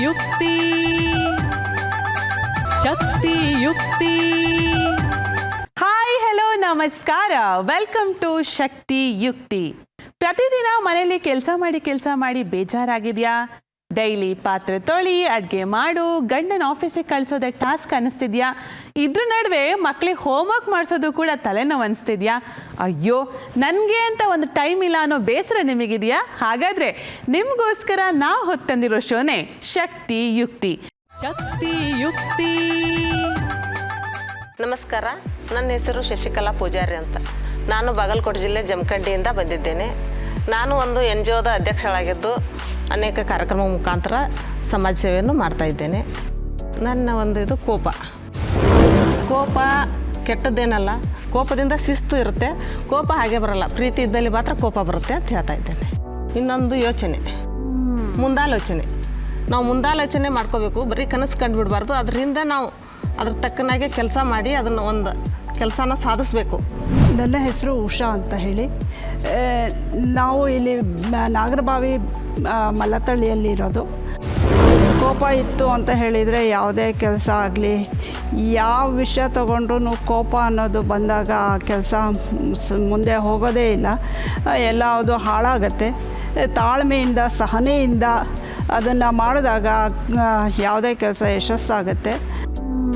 ಯುಕ್ತಿ ಶಕ್ತಿ ಯುಕ್ತಿ. Hi hello ನಮಸ್ಕಾರ, ವೆಲ್ಕಮ್ ಟು ಶಕ್ತಿ ಯುಕ್ತಿ. ಪ್ರತಿದಿನ ಮನೆಯಲ್ಲಿ ಕೆಲಸ ಮಾಡಿ ಬೇಜಾರಾಗಿದೆಯಾ? ಡೈಲಿ ಪಾತ್ರೆ ತೊಳಿ, ಅಡುಗೆ ಮಾಡು, ಗಂಡನ ಆಫೀಸಿಗೆ ಕಳಿಸೋದೇ ಟಾಸ್ಕ್ ಅನ್ನಿಸ್ತಿದ್ಯಾ? ಇದ್ರ ನಡುವೆ ಮಕ್ಕಳಿಗೆ ಹೋಮ್ವರ್ಕ್ ಮಾಡಿಸೋದು ಕೂಡ ತಲೆನೋವು ಅನಿಸ್ತಿದ್ಯಾ? ಅಯ್ಯೋ, ನನಗೆ ಅಂತ ಒಂದು ಟೈಮ್ ಇಲ್ಲ ಅನ್ನೋ ಬೇಸರ ನಿಮಗಿದೆಯಾ? ಹಾಗಾದರೆ ನಿಮಗೋಸ್ಕರ ನಾವು ಹೊತ್ತಂದಿರೋ ಶೋನೇ ಶಕ್ತಿ ಯುಕ್ತಿ. ಶಕ್ತಿ ಯುಕ್ತಿ. ನಮಸ್ಕಾರ, ನನ್ನ ಹೆಸರು ಶಶಿಕಲಾ ಪೂಜಾರಿ ಅಂತ. ನಾನು ಬಾಗಲಕೋಟೆ ಜಿಲ್ಲೆ ಜಮಖಂಡಿಯಿಂದ ಬಂದಿದ್ದೇನೆ. ನಾನು ಒಂದು NGOದ ಅಧ್ಯಕ್ಷಳಾಗಿದ್ದು ಅನೇಕ ಕಾರ್ಯಕ್ರಮ ಮುಖಾಂತರ ಸಮಾಜ ಸೇವೆಯನ್ನು ಮಾಡ್ತಾಯಿದ್ದೇನೆ. ನನ್ನ ಒಂದು ಇದು ಕೋಪ ಕೆಟ್ಟದ್ದೇನಲ್ಲ. ಕೋಪದಿಂದ ಶಿಸ್ತು ಇರುತ್ತೆ, ಕೋಪ ಹಾಗೆ ಬರಲ್ಲ. ಪ್ರೀತಿ ಇದ್ದಲ್ಲಿ ಮಾತ್ರ ಕೋಪ ಬರುತ್ತೆ ಅಂತ ಹೇಳ್ತಾ ಇದ್ದೇನೆ. ಇನ್ನೊಂದು ಯೋಚನೆ, ಮುಂದಾಲೋಚನೆ. ನಾವು ಮುಂದಾಲೋಚನೆ ಮಾಡ್ಕೋಬೇಕು, ಬರೀ ಕನಸು ಕಂಡುಬಿಡಬಾರ್ದು. ಅದರಿಂದ ನಾವು ಅದ್ರ ತಕ್ಕನಾಗೆ ಕೆಲಸ ಮಾಡಿ ಅದನ್ನು ಒಂದು ಕೆಲಸನ ಸಾಧಿಸಬೇಕು. ನನ್ನ ಹೆಸರು ಉಷಾ ಅಂತ ಹೇಳಿ. ನಾವು ಇಲ್ಲಿ ನಾಗರಬಾವಿ ಮಲ್ಲತಳ್ಳಿಯಲ್ಲಿರೋದು. ಕೋಪ ಇತ್ತು ಅಂತ ಹೇಳಿದರೆ ಯಾವುದೇ ಕೆಲಸ ಆಗಲಿ, ಯಾವ ವಿಷಯ ತಗೊಂಡ್ರೂ ಕೋಪ ಅನ್ನೋದು ಬಂದಾಗ ಕೆಲಸ ಮುಂದೆ ಹೋಗೋದೇ ಇಲ್ಲ, ಎಲ್ಲವುದು ಹಾಳಾಗತ್ತೆ. ತಾಳ್ಮೆಯಿಂದ ಸಹನೆಯಿಂದ ಅದನ್ನು ಮಾಡಿದಾಗ ಯಾವುದೇ ಕೆಲಸ ಯಶಸ್ಸಾಗುತ್ತೆ.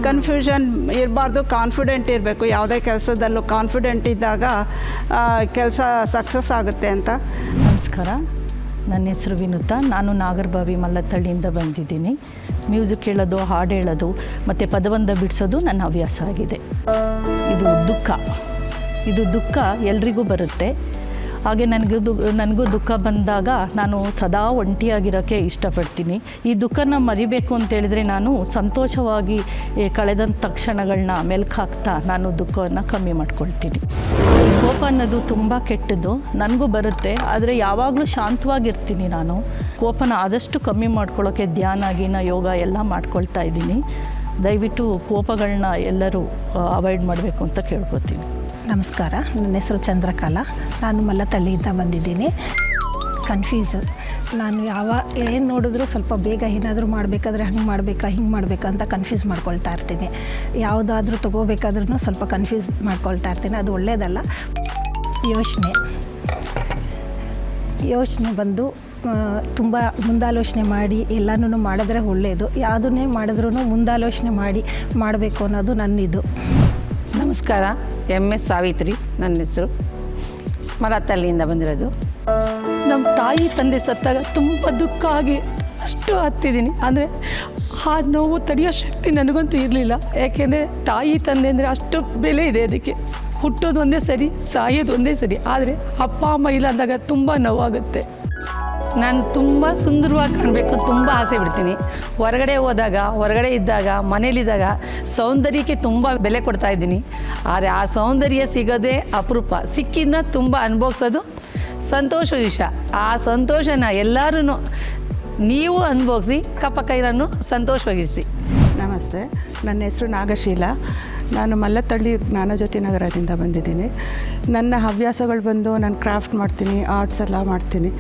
ಕನ್ಫ್ಯೂಷನ್ ಇರಬಾರ್ದು, ಕಾನ್ಫಿಡೆಂಟ್ ಇರಬೇಕು. ಯಾವುದೇ ಕೆಲಸದಲ್ಲೂ ಕಾನ್ಫಿಡೆಂಟ್ ಇದ್ದಾಗ ಕೆಲಸ ಸಕ್ಸಸ್ ಆಗುತ್ತೆ ಅಂತ. ನಮಸ್ಕಾರ, ನನ್ನ ಹೆಸರು ವಿನುತಾ. ನಾನು ನಾಗರಬಾವಿ ಮಲ್ಲತ್ತಳ್ಳಿಯಿಂದ ಬಂದಿದ್ದೀನಿ. ಮ್ಯೂಸಿಕ್ ಹೇಳೋದು, ಹಾಡು ಹೇಳೋದು ಮತ್ತು ಪದಬಂಧ ಬಿಡಿಸೋದು ನನ್ನ ಹವ್ಯಾಸ ಆಗಿದೆ. ಇದು ದುಃಖ ಎಲ್ರಿಗೂ ಬರುತ್ತೆ. ಹಾಗೆ ನನಗೂ ದುಃಖ ಬಂದಾಗ ನಾನು ಸದಾ ಒಂಟಿಯಾಗಿರೋಕ್ಕೆ ಇಷ್ಟಪಡ್ತೀನಿ. ಈ ದುಃಖನ ಮರಿಬೇಕು ಅಂತೇಳಿದರೆ ನಾನು ಸಂತೋಷವಾಗಿ ಕಳೆದಂಥ ತಕ್ಷಣಗಳನ್ನ ಮೆಲ್ಕು ಹಾಕ್ತಾ ನಾನು ದುಃಖವನ್ನು ಕಮ್ಮಿ ಮಾಡ್ಕೊಳ್ತೀನಿ. ಕೋಪ ಅನ್ನೋದು ತುಂಬ ಕೆಟ್ಟದ್ದು, ನನಗೂ ಬರುತ್ತೆ. ಆದರೆ ಯಾವಾಗಲೂ ಶಾಂತವಾಗಿರ್ತೀನಿ ನಾನು. ಕೋಪನ ಆದಷ್ಟು ಕಮ್ಮಿ ಮಾಡ್ಕೊಳ್ಳೋಕ್ಕೆ ಧ್ಯಾನ ಯೋಗ ಎಲ್ಲ ಮಾಡ್ಕೊಳ್ತಾ ಇದ್ದೀನಿ. ದಯವಿಟ್ಟು ಕೋಪಗಳನ್ನ ಎಲ್ಲರೂ ಅವಾಯ್ಡ್ ಮಾಡಬೇಕು ಅಂತ ಕೇಳ್ಕೊತೀನಿ. ನಮಸ್ಕಾರ, ನನ್ನ ಹೆಸರು ಚಂದ್ರಕಲಾ. ನಾನು ಮಲ್ಲತಳ್ಳಿಯಿಂದ ಬಂದಿದ್ದೀನಿ. ನಾನು ಏನು ನೋಡಿದ್ರೂ ಸ್ವಲ್ಪ ಬೇಗ ಏನಾದರೂ ಮಾಡಬೇಕಾದ್ರೆ ಹಿಂಗೆ ಮಾಡಬೇಕಾ ಅಂತ ಕನ್ಫ್ಯೂಸ್ ಮಾಡ್ಕೊಳ್ತಾ ಇರ್ತೀನಿ. ಯಾವುದಾದ್ರೂ ತೊಗೋಬೇಕಾದ್ರೂ ಸ್ವಲ್ಪ ಕನ್ಫ್ಯೂಸ್ ಮಾಡ್ಕೊಳ್ತಾ ಇರ್ತೀನಿ. ಅದು ಒಳ್ಳೆಯದಲ್ಲ. ಯೋಚನೆ ಬಂದು ತುಂಬ ಮುಂದಾಲೋಚನೆ ಮಾಡಿ ಎಲ್ಲನೂ ಮಾಡಿದ್ರೆ ಒಳ್ಳೆಯದು. ಯಾವುದನ್ನೇ ಮಾಡಿದ್ರೂ ಮುಂದಾಲೋಚನೆ ಮಾಡಬೇಕು ಅನ್ನೋದು ನನ್ನಿದು. ನಮಸ್ಕಾರ, MS ಸಾವಿತ್ರಿ ನನ್ನ ಹೆಸರು. ಮಲ್ಲತ್ತಳ್ಳಿಯಿಂದ ಬಂದಿರೋದು. ನಮ್ಮ ತಾಯಿ ತಂದೆ ಸತ್ತಾಗ ತುಂಬ ದುಃಖ ಆಗಿ ಅಷ್ಟು ಹತ್ತಿದ್ದೀನಿ. ಅಂದರೆ ಆ ನೋವು ತಡೆಯೋ ಶಕ್ತಿ ನನಗಂತೂ ಇರಲಿಲ್ಲ. ಯಾಕೆಂದರೆ ತಾಯಿ ತಂದೆ ಅಂದರೆ ಅಷ್ಟು ಬೆಲೆ ಇದೆ ಅದಕ್ಕೆ. ಹುಟ್ಟೋದು ಒಂದೇ ಸರಿ, ಸಾಯೋದು ಒಂದೇ ಸರಿ. ಆದರೆ ಅಪ್ಪ ಅಮ್ಮ ಇಲ್ಲ ಅಂದಾಗ ತುಂಬ ನೋವಾಗುತ್ತೆ. ನಾನು ತುಂಬ ಸುಂದರವಾಗಿ ಕಾಣಬೇಕು ತುಂಬ ಆಸೆ ಬಿಡ್ತೀನಿ. ಹೊರಗಡೆ ಇದ್ದಾಗ ಮನೇಲಿದ್ದಾಗ ಸೌಂದರ್ಯಕ್ಕೆ ತುಂಬ ಬೆಲೆ ಕೊಡ್ತಾ ಇದ್ದೀನಿ. ಆದರೆ ಆ ಸೌಂದರ್ಯ ಸಿಗೋದೇ ಅಪರೂಪ. ಸಿಕ್ಕಿದ್ದನ್ನ ತುಂಬ ಅನುಭವಿಸೋದು ಸಂತೋಷದ ವಿಷಯ. ಆ ಸಂತೋಷನ ಎಲ್ಲರೂ ನೀವು ಅನುಭವಿಸಿ, ಅಕ್ಕಪಕ್ಕ ಇರೋನು ಸಂತೋಷವಾಗಿರಿಸಿ. ನಮಸ್ತೆ, ನನ್ನ ಹೆಸರು ನಾಗಶೀಲ. ನಾನು ಮಲ್ಲತ್ತಳ್ಳಿ ಜ್ಞಾನಜ್ಯೋತಿ ನಗರದಿಂದ ಬಂದಿದ್ದೀನಿ. ನನ್ನ ಹವ್ಯಾಸಗಳು ಬಂದು ನಾನು ಕ್ರಾಫ್ಟ್ ಮಾಡ್ತೀನಿ, ಆರ್ಟ್ಸ್ ಎಲ್ಲ ಮಾಡ್ತೀನಿ.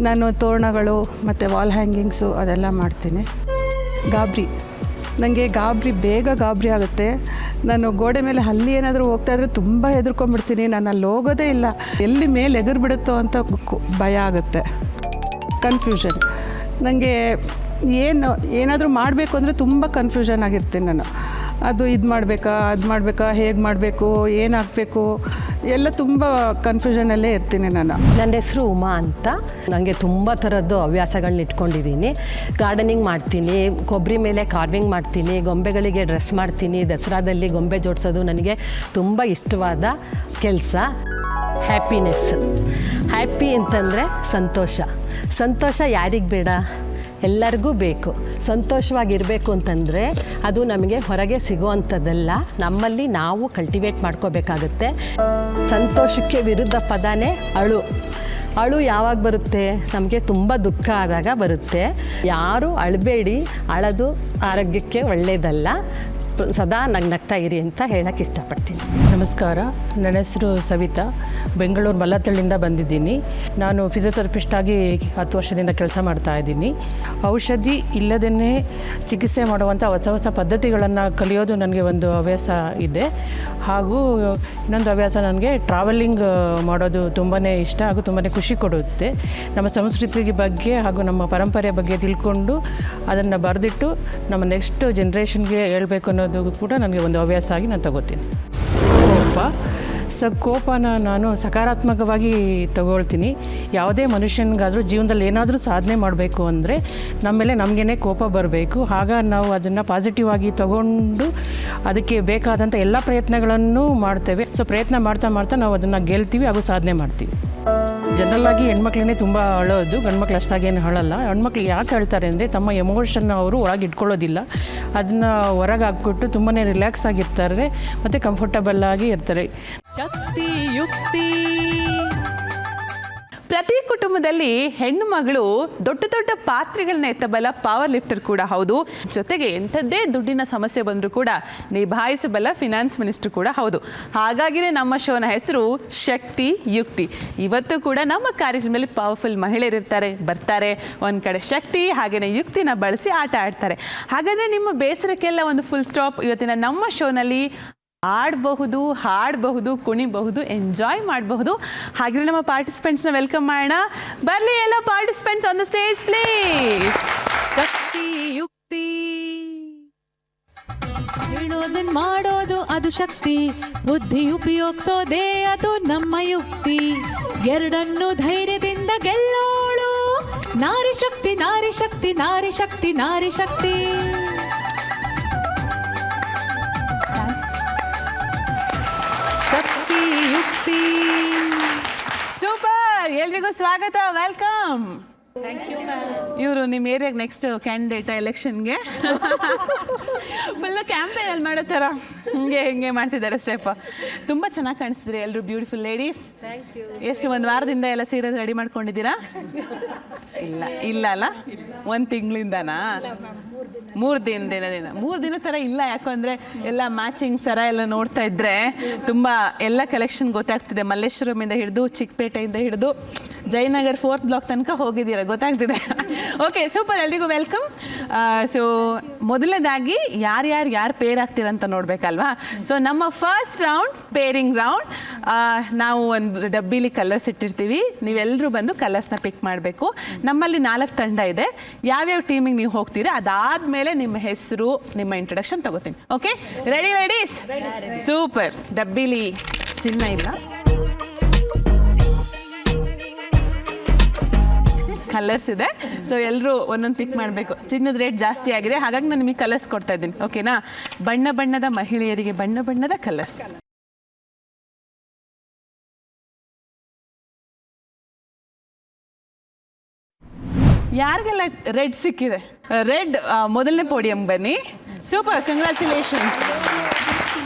ನಾನು ತೋರಣಗಳು ಮತ್ತು ವಾಲ್ ಹ್ಯಾಂಗಿಂಗ್ಸು ಅದೆಲ್ಲ ಮಾಡ್ತೀನಿ. ನನಗೆ ಬೇಗ ಗಾಬರಿ ಆಗುತ್ತೆ. ನಾನು ಗೋಡೆ ಮೇಲೆ ಹಲ್ಲಿ ಏನಾದರೂ ಹೋಗ್ತಾಯಿದ್ರೆ ತುಂಬ ಹೆದರ್ಕೊಂಡ್ಬಿಡ್ತೀನಿ. ನಾನು ಅಲ್ಲಿ ಹೋಗೋದೇ ಇಲ್ಲ, ಎಲ್ಲಿ ಮೇಲೆ ಎಗರ್ಬಿಡುತ್ತೋ ಅಂತ ಭಯ ಆಗುತ್ತೆ. ಕನ್ಫ್ಯೂಷನ್, ನನಗೆ ಏನಾದರೂ ಮಾಡಬೇಕು ಅಂದರೆ ತುಂಬ ಕನ್ಫ್ಯೂಷನ್ ಆಗಿರ್ತೀನಿ ನಾನು. ಅದು ಇದು ಮಾಡಬೇಕಾ ಹೇಗೆ ಮಾಡಬೇಕು, ಏನಾಗಬೇಕು ಎಲ್ಲ ತುಂಬ ಕನ್ಫ್ಯೂಷನಲ್ಲೇ ಇರ್ತೀನಿ ನಾನು. ನನ್ನ ಹೆಸರು ಉಮಾ ಅಂತ. ನನಗೆ ತುಂಬ ಥರದ್ದು ಹವ್ಯಾಸಗಳನ್ನ ಇಟ್ಕೊಂಡಿದ್ದೀನಿ. ಗಾರ್ಡನಿಂಗ್ ಮಾಡ್ತೀನಿ, ಕೊಬ್ಬರಿ ಮೇಲೆ ಕಾರ್ವಿಂಗ್ ಮಾಡ್ತೀನಿ, ಗೊಂಬೆಗಳಿಗೆ ಡ್ರೆಸ್ ಮಾಡ್ತೀನಿ. ದಸರಾದಲ್ಲಿ ಗೊಂಬೆ ಜೋಡಿಸೋದು ನನಗೆ ತುಂಬ ಇಷ್ಟವಾದ ಕೆಲಸ. ಹ್ಯಾಪಿ ಅಂತಂದರೆ ಸಂತೋಷ ಯಾರಿಗೆ ಬೇಡ, ಎಲ್ಲರಿಗೂ ಬೇಕು. ಸಂತೋಷವಾಗಿರಬೇಕು ಅಂತಂದರೆ ಅದು ನಮಗೆ ಹೊರಗೆ ಸಿಗೋವಂಥದ್ದಲ್ಲ, ನಮ್ಮಲ್ಲಿ ನಾವು ಕಲ್ಟಿವೇಟ್ ಮಾಡ್ಕೋಬೇಕಾಗುತ್ತೆ. ಸಂತೋಷಕ್ಕೆ ವಿರುದ್ಧ ಪದನೇ ಅಳು ಯಾವಾಗ ಬರುತ್ತೆ? ನಮಗೆ ತುಂಬ ದುಃಖ ಆದಾಗ ಬರುತ್ತೆ. ಯಾರು ಅಳಬೇಡಿ, ಅಳದು ಆರೋಗ್ಯಕ್ಕೆ ಒಳ್ಳೆಯದಲ್ಲ. ಸದಾ ನಗ್ನಗ್ತಾ ಇರಿ ಅಂತ ಹೇಳಕ್ಕೆ ಇಷ್ಟಪಡ್ತೀನಿ. ನಮಸ್ಕಾರ, ನನ್ನ ಹೆಸರು ಸವಿತಾ, ಬೆಂಗಳೂರು ಮಲ್ಲತ್ತಳ್ಳಿಯಿಂದ ಬಂದಿದ್ದೀನಿ. ನಾನು ಫಿಸಿಯೋಥೆರಪಿಸ್ಟ್ ಆಗಿ 10 ವರ್ಷದಿಂದ ಕೆಲಸ ಮಾಡ್ತಾ ಇದ್ದೀನಿ. ಔಷಧಿ ಇಲ್ಲದೇ ಚಿಕಿತ್ಸೆ ಮಾಡುವಂಥ ಹೊಸ ಹೊಸ ಪದ್ಧತಿಗಳನ್ನು ಕಲಿಯೋದು ನನಗೆ ಒಂದು ಹವ್ಯಾಸ ಇದೆ. ಹಾಗೂ ಇನ್ನೊಂದು ಹವ್ಯಾಸ, ನನಗೆ ಟ್ರಾವೆಲಿಂಗ್ ಮಾಡೋದು ತುಂಬಾ ಇಷ್ಟ ಹಾಗೂ ತುಂಬಾ ಖುಷಿ ಕೊಡುತ್ತೆ. ನಮ್ಮ ಸಂಸ್ಕೃತಿ ಬಗ್ಗೆ ಹಾಗೂ ನಮ್ಮ ಪರಂಪರೆ ಬಗ್ಗೆ ತಿಳ್ಕೊಂಡು ಅದನ್ನು ಬರೆದಿಟ್ಟು ನಮ್ಮ ನೆಕ್ಸ್ಟ್ ಜನ್ರೇಷನ್ಗೆ ಹೇಳ್ಬೇಕು ಅನ್ನೋದು ಕೂಡ ನನಗೆ ಒಂದು ಹವ್ಯಾಸ ಆಗಿ ನಾನು ತಗೋತೀನಿ. ಕೋಪನ ನಾನು ಸಕಾರಾತ್ಮಕವಾಗಿ ತಗೊಳ್ತೀನಿ. ಯಾವುದೇ ಮನುಷ್ಯನಿಗಾದರೂ ಜೀವನದಲ್ಲಿ ಏನಾದರೂ ಸಾಧನೆ ಮಾಡಬೇಕು ಅಂದರೆ ನಮ್ಮ ಮೇಲೆ ನಮಗೇ ಕೋಪ ಬರಬೇಕು. ಆಗ ನಾವು ಅದನ್ನು ಪಾಸಿಟಿವ್ ಆಗಿ ತಗೊಂಡು ಅದಕ್ಕೆ ಬೇಕಾದಂಥ ಎಲ್ಲ ಪ್ರಯತ್ನಗಳನ್ನು ಮಾಡ್ತೇವೆ. ಸೊ ಪ್ರಯತ್ನ ಮಾಡ್ತಾ ಮಾಡ್ತಾ ನಾವು ಅದನ್ನು ಗೆಲ್ತೀವಿ ಹಾಗೂ ಸಾಧನೆ ಮಾಡ್ತೀವಿ. ಜನರಲ್ಲಾಗಿ ಹೆಣ್ಮಕ್ಳೇ ತುಂಬ ಅಳೋದು, ಗಂಡ್ಮಕ್ಳು ಅಷ್ಟಾಗೇನು ಅಳಲ್ಲ. ಹೆಣ್ಮಕ್ಳು ಯಾಕೆ ಹೇಳ್ತಾರೆ ಅಂದರೆ ತಮ್ಮ ಎಮೋಷನ್ನ ಅವರು ಒಳಗೆ ಇಟ್ಕೊಳ್ಳೋದಿಲ್ಲ, ಅದನ್ನು ಹೊರಗೆ ಹಾಕ್ಬಿಟ್ಟು ತುಂಬಾ ರಿಲ್ಯಾಕ್ಸ್ ಆಗಿರ್ತಾರೆ ಮತ್ತು ಕಂಫರ್ಟಬಲ್ ಆಗಿ ಇರ್ತಾರೆ. ಶಕ್ತಿ ಯುಕ್ತಿ. ಪ್ರತಿ ಕುಟುಂಬದಲ್ಲಿ ಹೆಣ್ಣು ಮಗಳು ದೊಡ್ಡ ದೊಡ್ಡ ಪಾತ್ರೆಗಳನ್ನ ಎತ್ತಬಲ್ಲ ಪವರ್ ಲಿಫ್ಟರ್ ಕೂಡ ಹೌದು. ಜೊತೆಗೆ ಎಂಥದ್ದೇ ದುಡ್ಡಿನ ಸಮಸ್ಯೆ ಬಂದರೂ ಕೂಡ ನಿಭಾಯಿಸಬಲ್ಲ ಫಿನಾನ್ಸ್ ಮಿನಿಸ್ಟರ್ ಕೂಡ ಹೌದು. ಹಾಗಾಗಿನೇ ನಮ್ಮ ಶೋನ ಹೆಸರು ಶಕ್ತಿ ಯುಕ್ತಿ. ಇವತ್ತು ಕೂಡ ನಮ್ಮ ಕಾರ್ಯಕ್ರಮದಲ್ಲಿ ಪವರ್ಫುಲ್ ಮಹಿಳೆಯರಿರ್ತಾರೆ, ಬರ್ತಾರೆ. ಒಂದು ಕಡೆ ಶಕ್ತಿ ಹಾಗೆಯೇ ಯುಕ್ತಿನ ಬಳಸಿ ಆಟ ಆಡ್ತಾರೆ. ಹಾಗಾದರೆ ನಿಮ್ಮ ಬೇಸರಕ್ಕೆಲ್ಲ ಒಂದು ಫುಲ್ ಸ್ಟಾಪ್. ಇವತ್ತಿನ ನಮ್ಮ ಶೋನಲ್ಲಿ ಆಡಬಹುದು, ಹಾಡಬಹುದು, ಕುಣಿಬಹುದು, ಎಂಜಾಯ್ ಮಾಡಬಹುದು. ಹಾಗೆ ನಮ್ಮ ಪಾರ್ಟಿಸಿಪೆಂಟ್ಸ್ನ ವೆಲ್ಕಮ್ ಮಾಡೋಣ. ಬರಲಿ ಎಲ್ಲ participants on the stage please. ಶಕ್ತಿ ಯುಕ್ತಿ. ಹೇಳೋದನ್ ಮಾಡೋದು ಅದು ಶಕ್ತಿ, ಬುದ್ಧಿ ಉಪಯೋಗಿಸೋದೇ ಅದು ನಮ್ಮ ಯುಕ್ತಿ. ಎರಡನ್ನು ಧೈರ್ಯದಿಂದ ಗೆಲ್ಲೋಳು ನಾರಿ ಶಕ್ತಿ, ನಾರಿ ಶಕ್ತಿ, ನಾರಿ ಶಕ್ತಿ, ನಾರಿ ಶಕ್ತಿ. ಶಕ್ತಿ ಯುಕ್ತಿ. ಸೂಪರ್, ಎಲ್ರಿಗೂ ಸ್ವಾಗತ, ವೆಲ್ಕಮ್. ಇವರು ನಿಮ್ಮ ಏರಿಯಾಗೆ ನೆಕ್ಸ್ಟ್ ಕ್ಯಾಂಡಿಡೇಟ್ ಎಲೆಕ್ಷನ್ಗೆ ಫುಲ್ಲು ಕ್ಯಾಂಪೇನಲ್ಲಿ ಮಾಡೋ ಥರ ಹಿಂಗೆ ಮಾಡ್ತಿದ್ದಾರೆ ಸ್ಟೆಪ್. ತುಂಬ ಚೆನ್ನಾಗಿ ಕಾಣಿಸ್ತಿದ್ರಿ ಎಲ್ಲರೂ, ಬ್ಯೂಟಿಫುಲ್ ಲೇಡೀಸ್. ಎಷ್ಟು ಒಂದು ವಾರದಿಂದ ಎಲ್ಲ ಸೀರೆ ರೆಡಿ ಮಾಡ್ಕೊಂಡಿದ್ದೀರಾ? ಇಲ್ಲ ಅಲ್ಲ, ಒಂದು ತಿಂಗಳಿಂದನಾ? 3 ದಿನ ಥರ ಇಲ್ಲ. ಯಾಕಂದರೆ ಎಲ್ಲ ಮ್ಯಾಚಿಂಗ್ ಸರ ಎಲ್ಲ ನೋಡ್ತಾ ಇದ್ದರೆ ತುಂಬ ಎಲ್ಲ ಕಲೆಕ್ಷನ್ ಗೊತ್ತಾಗ್ತಿದೆ. ಮಲ್ಲೇಶ್ವರಮಿಂದ ಹಿಡಿದು ಚಿಕ್ಕಪೇಟೆಯಿಂದ ಹಿಡಿದು ಜಯನಗರ್ 4th ಬ್ಲಾಕ್ ತನಕ ಹೋಗಿದ್ದೀರಾ, ಗೊತ್ತಾಗ್ತಿದೆ. ಓಕೆ, ಸೂಪರ್, ಎಲ್ರಿಗೂ ವೆಲ್ಕಮ್. ಸೊ ಮೊದಲನೇದಾಗಿ ಯಾರು ಪೇರ್ ಆಗ್ತೀರಂತ ನೋಡಬೇಕಲ್ವಾ? ಸೊ ನಮ್ಮ ಫಸ್ಟ್ ರೌಂಡ್ ಪೇರಿಂಗ್ ರೌಂಡ್. ನಾವು ಒಂದು ಡಬ್ಬಿಲಿ ಕಲರ್ಸ್ ಇಟ್ಟಿರ್ತೀವಿ, ನೀವೆಲ್ಲರೂ ಬಂದು ಕಲರ್ಸ್ನ ಪಿಕ್ ಮಾಡಬೇಕು. ನಮ್ಮಲ್ಲಿ 4 ತಂಡ ಇದೆ. ಯಾವ್ಯಾವ ಟೀಮಿಗೆ ನೀವು ಹೋಗ್ತೀರಾ ಅದಾದಮೇಲೆ ನಿಮ್ಮ ಹೆಸರು, ನಿಮ್ಮ ಇಂಟ್ರಡಕ್ಷನ್ ತಗೋತೀನಿ. Okay, ready ladies? ಸೂಪರ್. ಡಬ್ಬಿಲಿ ಚಿನ್ನ ಇಲ್ಲ, ಕಲರ್ಸ್ ಇದೆ. ಸೊ ಎಲ್ಲರೂ ಒಂದೊಂದು ಪಿಕ್ ಮಾಡಬೇಕು. ಚಿನ್ನದ ರೇಟ್ ಜಾಸ್ತಿ ಆಗಿದೆ, ಹಾಗಾಗಿ ನಾನು ನಿಮಗೆ ಕಲರ್ಸ್ ಕೊಡ್ತಾ ಇದ್ದೀನಿ. ಓಕೆನಾ? ಬಣ್ಣ ಬಣ್ಣದ ಮಹಿಳೆಯರಿಗೆ ಬಣ್ಣ ಬಣ್ಣದ ಕಲರ್ಸ್. ಯಾರಿಗೆಲ್ಲ ರೆಡ್ ಸಿಕ್ಕಿದೆ? ರೆಡ್ ಮೊದಲನೇ ಪೋಡಿಯಂ ಬನ್ನಿ. Super, congratulations.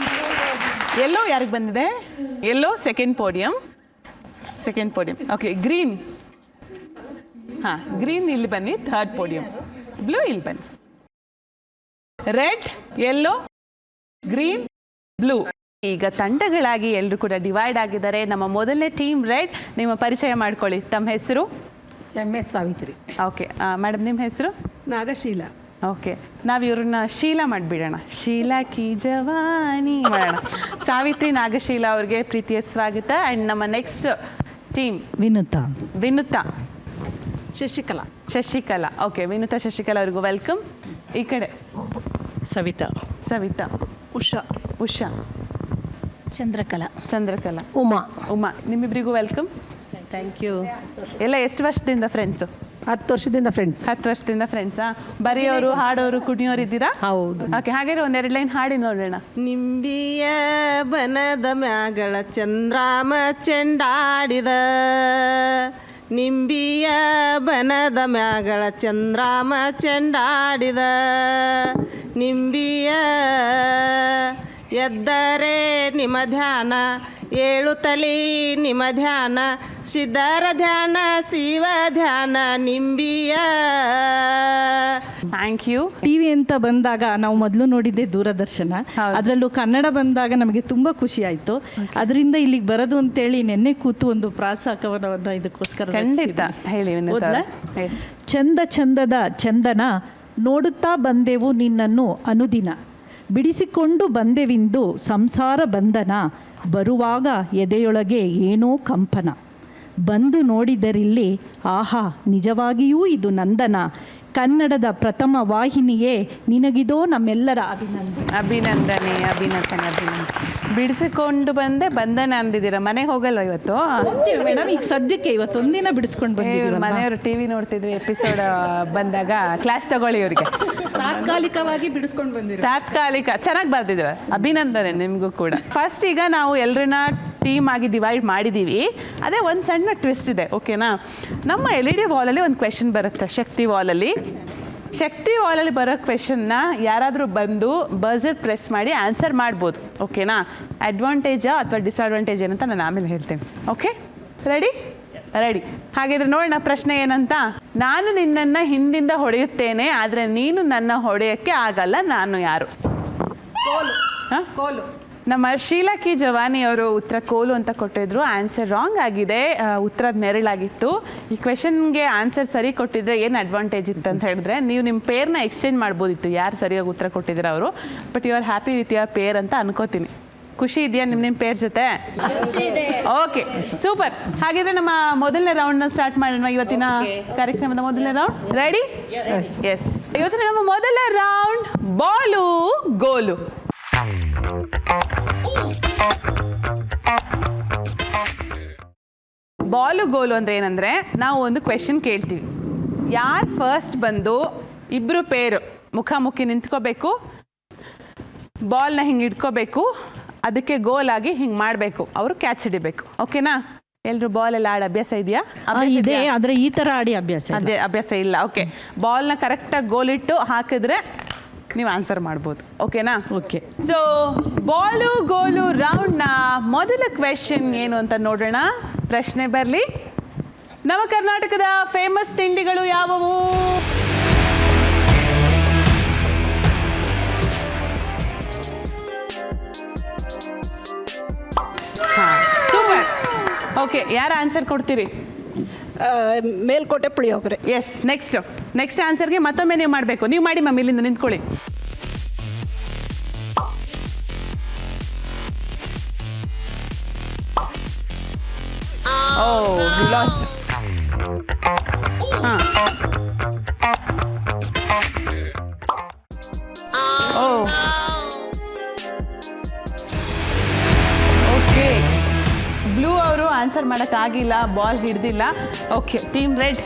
ಎಲ್ಲೋ ಯಾರಿಗೆ ಬಂದಿದೆ? ಎಲ್ಲೋ ಸೆಕೆಂಡ್ ಪೋಡಿಯಂ. Okay, green. ಹಾಂ, ಗ್ರೀನ್ ಇಲ್ಲಿ ಬನ್ನಿ, 3rd ಪೋಡಿಯಂ. ಬ್ಲೂ ಇಲ್ಲಿ ಬನ್ನಿ. Red, yellow, green, blue. ಈಗ ತಂಡಗಳಾಗಿ ಎಲ್ಲರೂ ಕೂಡ ಡಿವೈಡ್ ಆಗಿದ್ದಾರೆ. ನಮ್ಮ ಮೊದಲನೇ ಟೀಮ್ ರೆಡ್. ನಿಮ್ಮ ಪರಿಚಯ ಮಾಡ್ಕೊಳ್ಳಿ. ತಮ್ಮ ಹೆಸರು? MS ಸಾವಿತ್ರಿ. ಓಕೆ ಮೇಡಮ್, ನಿಮ್ಮ ಹೆಸರು? ನಾಗಶೀಲ. ಓಕೆ, ನಾವು ಇವ್ರನ್ನ ಶೀಲಾ ಮಾಡಿಬಿಡೋಣ. ಶೀಲಾ ಕಿ ಜವಾನಿ ಮಾಡೋಣ. ಸಾವಿತ್ರಿ, ನಾಗಶೀಲಾ ಅವ್ರಿಗೆ ಪ್ರೀತಿಯ ಸ್ವಾಗತ. ಆ್ಯಂಡ್ ನಮ್ಮ next team Vinutha, Shashikala. Okay, Vinutha, Shashikala ಅವ್ರಿಗೂ ವೆಲ್ಕಮ್. ಈ ಕಡೆ ಸವಿತಾ, ಉಷಾ, ಚಂದ್ರಕಲಾ, ಉಮಾ. ನಿಮ್ಮಿಬ್ಬರಿಗೂ ವೆಲ್ಕಮ್. Thank you. ಎಲ್ಲ ಎಷ್ಟು ವರ್ಷದಿಂದ ಫ್ರೆಂಡ್ಸು? 10 ವರ್ಷದಿಂದ ಫ್ರೆಂಡ್ಸ್. 10 ವರ್ಷದಿಂದ ಫ್ರೆಂಡ್ಸಾ? ಬರೆಯೋರು, ಹಾಡೋರು, ಕುಣಿಯೋರು ಇದ್ದೀರಾ? ಹೌದು. ಓಕೆ, ಹಾಗಾದ್ರೆ 2 ಲೈನ್ ಹಾಡಿ ನೋಡೋಣ. ನಿಂಬಿಯ ಬನದ ಮ್ಯಾಗಳ ಚಂದ್ರಾಮ ಚೆಂಡಾಡಿದ, ನಿಂಬಿಯ ಬನದ ಮ್ಯಾಗಳ ಚಂದ್ರಾಮ ಚೆಂಡಾಡಿದ, ನಿಂಬಿಯ ಎದ್ದರೆ ನಿಮ್ಮ ಧ್ಯಾನ, ಏಳುತ್ತಲೇ ನಿಮ್ಮ ಧ್ಯಾನ ಸಿದ್ಧರ ಧ್ಯಾನ ಶಿವ ಧ್ಯಾನ ನಿಂಬಿಯ. Thank you. ಟಿವಿ ಅಂತ ಬಂದಾಗ ನಾವು ಮೊದಲು ನೋಡಿದ್ದೆ ದೂರದರ್ಶನ, ಅದರಲ್ಲೂ ಕನ್ನಡ ಬಂದಾಗ ನಮಗೆ ತುಂಬ ಖುಷಿ ಆಯಿತು. ಅದರಿಂದ ಇಲ್ಲಿಗೆ ಬರೋದು ಅಂತೇಳಿ ನೆನ್ನೆ ಕೂತು ಒಂದು ಪ್ರಾಸಾಕವನ್ನ ಇದಕ್ಕೋಸ್ಕರ ಖಂಡಿತ ಹೇಳಿ. ಓದ್ಲಾ? ಚಂದ ಚಂದದ ಚಂದನ ನೋಡುತ್ತಾ ಬಂದೆವು ನಿನ್ನನ್ನು ಅನುದಿನ, ಬಿಡಿಸಿಕೊಂಡು ಬಂದೆವಿಂದು ಸಂಸಾರ ಬಂಧನ, ಬರುವಾಗ ಎದೆಯೊಳಗೆ ಏನೋ ಕಂಪನ, ಬಂದು ನೋಡಿದರಿಲ್ಲಿ ಆಹಾ ನಿಜವಾಗಿಯೂ ಇದು ನಂದನ, ಕನ್ನಡದ ಪ್ರಥಮ ವಾಹಿನಿಯೇ ನಿನಗಿದೋ ನಮ್ಮೆಲ್ಲರ ಅಭಿನಂದನೆ. ಅಭಿನಂದನೆ ಅಭಿನಂದನೆ ಅಭಿನಂದನೆ. ಬಿಡಿಸಿಕೊಂಡು ಬಂದೆ ಬಂಧನ ಅಂದಿದ್ದೀರಾ. ಮನೆಗೆ ಹೋಗಲ್ವ ಇವತ್ತು? ಮೇಡಮ್ ಈಗ ಸದ್ಯಕ್ಕೆ ಇವತ್ತೊಂದಿನ ಬಿಡಿಸ್ಕೊಂಡು ಬಂದಿದ್ದೀವಿ. ಮನೆಯವರು ಟಿವಿ ನೋಡ್ತಿದ್ರು, ಎಪಿಸೋಡ್ ಬಂದಾಗ ಕ್ಲಾಸ್ ತಗೊಳ್ಳಿ ಇವರಿಗೆ. ತಾತ್ಕಾಲಿಕವಾಗಿ ಬಿಡಿಸ್ಕೊಂಡು ಬಂದಿರೋ ತಾತ್ಕಾಲಿಕ ಚೆನ್ನಾಗಿ ಬರ್ತಿದ್ರ. ಅಭಿನಂದನೆ ನಿಮಗೂ ಕೂಡ. ಫಸ್ಟ್ ಈಗ ನಾವು ಎಲ್ಲರನ್ನ ಟೀಮ್ ಆಗಿ ಡಿವೈಡ್ ಮಾಡಿದ್ದೀವಿ. ಅದೇ ಒಂದು ಸಣ್ಣ ಟ್ವಿಸ್ಟ್ ಇದೆ, ಓಕೆನಾ? ನಮ್ಮ LED ವಾಲಲ್ಲಿ ಒಂದು ಕ್ವೆಶನ್ ಬರುತ್ತೆ, ಶಕ್ತಿ ವಾಲಲ್ಲಿ. ಶಕ್ತಿ ವಾಲಲ್ಲಿ ಬರೋ ಕ್ವೆಶನ್ನ ಯಾರಾದರೂ ಬಂದು ಬಜರ್ ಪ್ರೆಸ್ ಮಾಡಿ ಆನ್ಸರ್ ಮಾಡ್ಬೋದು, ಓಕೆನಾ? ಅಡ್ವಾಂಟೇಜಾ ಅಥವಾ ಡಿಸ್ಅಡ್ವಾಂಟೇಜ್ ಏನಂತ ನಾನು ಆಮೇಲೆ ಹೇಳ್ತೇನೆ. Okay, ready? ರೆಡಿ. ಹಾಗಿದ್ರೆ ನೋಡೋಣ ಪ್ರಶ್ನೆ ಏನಂತ. ನಾನು ನಿನ್ನನ್ನು ಹಿಂದಿಂದ ಹೊಡೆಯುತ್ತೇನೆ, ಆದರೆ ನೀನು ನನ್ನ ಹೊಡೆಯೋಕ್ಕೆ ಆಗಲ್ಲ, ನಾನು ಯಾರು? ಕೋಲು. ನಮ್ಮ ಶೀಲಾ ಕಿ ಜವಾನಿ ಅವರು ಉತ್ತರ ಕೋಲು ಅಂತ ಕೊಟ್ಟಿದ್ರು. ಆನ್ಸರ್ ರಾಂಗ್ ಆಗಿದೆ, ಉತ್ತರದ ನೆರಳಾಗಿತ್ತು. ಈ ಕ್ವೆಶನ್ಗೆ ಆನ್ಸರ್ ಸರಿ ಕೊಟ್ಟಿದ್ರೆ ಏನು ಅಡ್ವಾಂಟೇಜ್ ಇತ್ತು ಅಂತ ಹೇಳಿದ್ರೆ, ನೀವು ನಿಮ್ಮ ಪೇರ್ನ ಎಕ್ಸ್ಚೇಂಜ್ ಮಾಡ್ಬೋದಿತ್ತು, ಯಾರು ಸರಿಯಾಗಿ ಉತ್ತರ ಕೊಟ್ಟಿದ್ದೀರ ಅವರು. But you are happy with your pair ಅಂತ ಅನ್ಕೋತೀನಿ. ಖುಷಿ ಇದೆಯಾ ನಿಮ್ಮ ಪೇರ್ ಜೊತೆ? Okay, super. ಹಾಗಿದ್ರೆ ನಮ್ಮ ಮೊದಲನೇ ರೌಂಡ್ನ ಸ್ಟಾರ್ಟ್ ಮಾಡೋಣ. ಇವತ್ತಿನ ಕಾರ್ಯಕ್ರಮದ ಮೊದಲನೇ ರೌಂಡ್ ರೆಡಿ? ಎಸ್. ಇವತ್ತಿನ ನಮ್ಮ ಮೊದಲ round ball goal. Ball goal ಅಂದರೆ ಏನಂದರೆ, ನಾವು ಒಂದು ಕ್ವೆಶನ್ ಕೇಳ್ತೀವಿ. ಯಾರು ಫಸ್ಟ್ ಬಂದು ಇಬ್ಬರು ಪೇರು ಮುಖಾಮುಖಿ ನಿಂತ್ಕೋಬೇಕು, ಬಾಲ್ನ ಹಿಂಗೆ ಇಟ್ಕೋಬೇಕು, ಅದಕ್ಕೆ ಗೋಲಾಗಿ ಹಿಂಗೆ ಮಾಡಬೇಕು, ಅವರು ಕ್ಯಾಚ್ ಹಿಡಿಬೇಕು. ಓಕೆನಾ? ಎಲ್ಲರೂ ಬಾಲ್ ಎಲ್ಲ ಆಡಿ ಅಭ್ಯಾಸ ಇದೆಯಾ? ಇದೆ, ಆದರೆ ಈ ಥರ ಆಡಿ ಅಭ್ಯಾಸ ಅದೇ ಅಭ್ಯಾಸ ಇಲ್ಲ. ಓಕೆ, ಬಾಲ್ನ ಕರೆಕ್ಟಾಗಿ ಗೋಲಿಟ್ಟು ಹಾಕಿದ್ರೆ ನೀವು ಆನ್ಸರ್ ಮಾಡ್ಬೋದು, ಓಕೆನಾ? ಓಕೆ. ಸೊ ಬಾಲು ಗೋಲು ರೌಂಡ್ನ ಮೊದಲ ಕ್ವೆಶನ್ ಏನು ಅಂತ ನೋಡೋಣ. ಪ್ರಶ್ನೆ ಬರಲಿ. ನಮ್ಮ ಕರ್ನಾಟಕದ ಫೇಮಸ್ ತಿಂಡಿಗಳು ಯಾವುವು? ಸೂಪರ್. ಓಕೆ, ಯಾರು ಆನ್ಸರ್ ಕೊಡ್ತೀರಿ? ಮೇಲ್ಕೋಟೆ ಪುಳಿಯೋಗರೆ. ಎಸ್. ನೆಕ್ಸ್ಟ್ ಆನ್ಸರ್ಗೆ ಮತ್ತೊಮ್ಮೆ ನೀವು ಮಾಡಬೇಕು. ನೀವು ಮಾಡಿ ಮ್ಯಾಮ್, ಇಲ್ಲಿಂದ ನಿಂತ್ಕೊಳ್ಳಿ. ಲಾಸ್ಟ್. ಹಾಂ, ಓಕೆ. ಬ್ಲೂ ಅವರು ಆನ್ಸರ್ ಮಾಡೋಕ್ಕಾಗಿಲ್ಲ, ಬಾಲ್ ಹಿಡ್ದಿಲ್ಲ. Okay, team red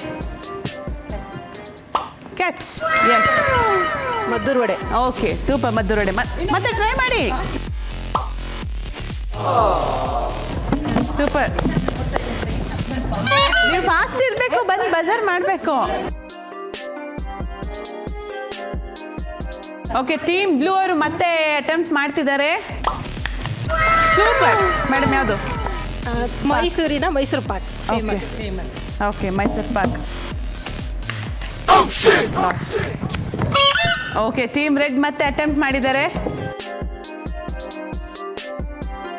catch. Yes, Maddur vada. Okay, super. Maddur vada. ಮತ್ತೆ ಟ್ರೈ ಮಾಡಿ. ಸೂಪರ್. ನೀವು ಫಾಸ್ಟ್ ಇರಬೇಕು, ಬಂದು ಬಜಾರ್ ಮಾಡಬೇಕು. ಓಕೆ, ಟೀಮ್ ಬ್ಲೂ ಅವರು ಮತ್ತೆ ಅಟೆಂಪ್ಟ್ ಮಾಡ್ತಿದ್ದಾರೆ. ಸೂಪರ್. ಮೇಡಮ್, ಯಾವುದು? ಮೈಸೂರಿನ Mysore pak. Okay, Mysore pak. Okay, team red ಮತ್ತೆ ಅಟೆಂಪ್ಟ್ ಮಾಡಿದ್ದಾರೆ.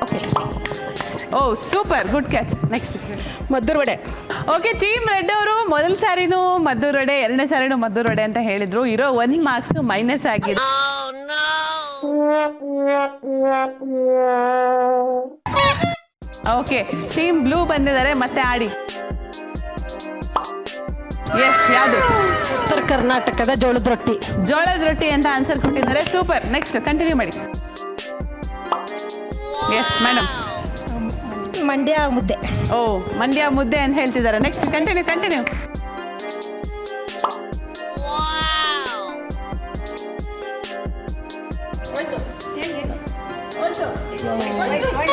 Okay, oh super, good catch. Next Maddur vada. Okay, team red ಅವರು ಮೊದಲ ಸಾರಿನೂ ಮದ್ದೂರು ವಡೆ, ಎರಡನೇ ಸಾರಿನೂ ಮದ್ದೂರು ವಡೆ ಅಂತ ಹೇಳಿದ್ರು. ಇರೋ 1 ಮಾರ್ಕ್ಸ್ ಮೈನಸ್ ಆಗಿದೆ. ಓಕೆ, ಟೀಮ್ ಬ್ಲೂ ಬಂದಿದ್ದಾರೆ, ಮತ್ತೆ ಆಡಿ. ಎಸ್, ಯಾವುದು? ಉತ್ತರ ಕರ್ನಾಟಕದ ಜೋಳದ ರೊಟ್ಟಿ. ಜೋಳದ ರೊಟ್ಟಿ ಅಂತ ಆನ್ಸರ್ ಕೊಟ್ಟಿದ್ದಾರೆ. ಸೂಪರ್. ನೆಕ್ಸ್ಟ್ ಕಂಟಿನ್ಯೂ ಮಾಡಿ. Yes madam. Mandya mudde. Oh, Mandya mudde ಅಂತ ಹೇಳ್ತಿದ್ದಾರೆ. Next continue.